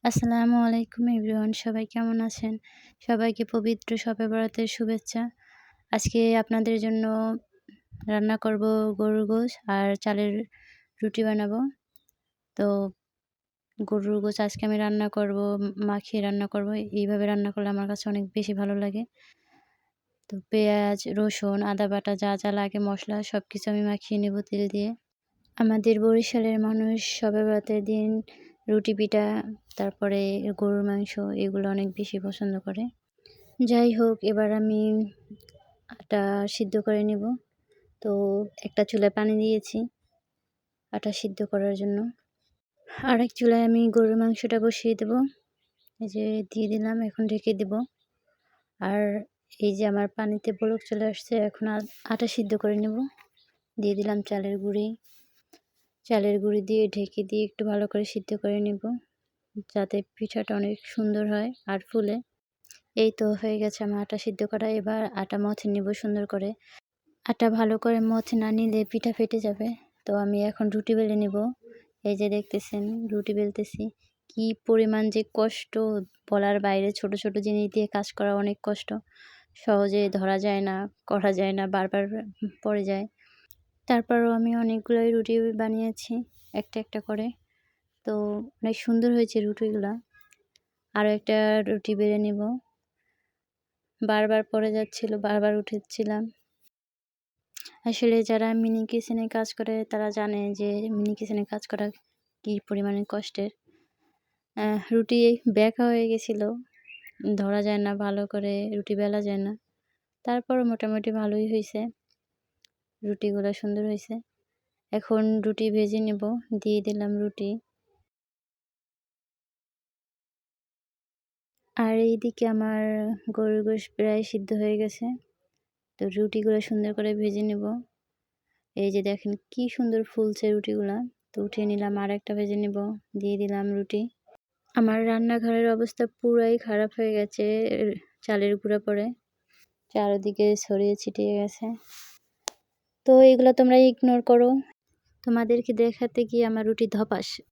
আসসালামু আলাইকুম এভরিওয়ান, সবাই কেমন আছেন? সবাইকে পবিত্র শবে বরাতের শুভেচ্ছা। আজকে আপনাদের জন্য রান্না করব গরুর গোশ আর চালের রুটি বানাবো। তো গরুর গোশ আজকে আমি রান্না করব, মাখিয়ে রান্না করব। এইভাবে রান্না করলে আমার কাছে অনেক বেশি ভালো লাগে। তো পেঁয়াজ, রসুন, আদা বাটা যা যা লাগে মশলা সব কিছু আমি মাখিয়ে নেব তেল দিয়ে। আমাদের বরিশালের মানুষ শবে বরাতের দিন রুটি পিঠা, তারপরে গরুর মাংস এগুলো অনেক বেশি পছন্দ করে। যাই হোক, এবার আমি আটা সিদ্ধ করে নেব। তো একটা চুলায় পানি দিয়েছি আটা সিদ্ধ করার জন্য। আরেক চুলায় আমি গরুর মাংসটা বসিয়ে দেব। এই যে দিয়ে দিলাম, এখন ঢেকে দেব। আর এই যে আমার পানিতে বলক চলে আসছে, এখন আটা সিদ্ধ করে নেব। দিয়ে দিলাম চালের গুঁড়ি দিয়ে ঢেকে দিয়ে একটু ভালো করে সিদ্ধ করে নেব, যাতে পিঠাটা অনেক সুন্দর হয় আর ফুলে। এই তো হয়ে গেছে আমার আটা সিদ্ধ করা। এবার আটা মথে নেব সুন্দর করে। আটা ভালো করে মথে না নিলে পিঠা ফেটে যাবে। তো আমি এখন রুটি বেলে নেব। এই যে দেখতেছেন রুটি বেলতেছি। কি পরিমাণ যে কষ্ট বলার বাইরে। ছোট ছোট জিনিস দিয়ে কাজ করা অনেক কষ্ট। সহজে ধরা যায় না, করা যায় না, বারবার পড়ে যায়। তারপরও আমি অনেকগুলোই রুটি বানিয়েছি একটা একটা করে। তো অনেক সুন্দর হয়েছে রুটিগুলা। আরও একটা রুটি বেলে নেব। বারবার পড়ে যাচ্ছিল, বারবার উঠেছিলাম। আসলে যারা মিনি কিচেনে কাজ করে তারা জানে যে মিনি কিচেনে কাজ করা কী পরিমাণে কষ্টের। রুটি বেঁকা হয়ে গেছিলো, ধরা যায় না ভালো করে, রুটি বেলা যায় না। তারপরও মোটামুটি ভালোই হয়েছে, রুটিগুলো সুন্দর হয়েছে। এখন রুটি ভেজে নেব। দিয়ে দিলাম রুটি। আর এইদিকে আমার গরুর গোশ প্রায় সিদ্ধ হয়ে গেছে। তো রুটিগুলো সুন্দর করে ভেজে নেব। এই যে দেখেন কি সুন্দর ফুলছে রুটিগুলা। তো উঠিয়ে নিলাম, আর একটা ভেজে নেব। দিয়ে দিলাম রুটি। আমার রান্নাঘরের অবস্থা পুরাই খারাপ হয়ে গেছে, চালের গুঁড়া পড়ে চারিদিকে ছড়িয়ে ছিটিয়ে গেছে। তো এগুলো তোমরা ইগনোর করো। তোমাদেরকে দেখাতে গিয়ে আমার রুটি ধপাস।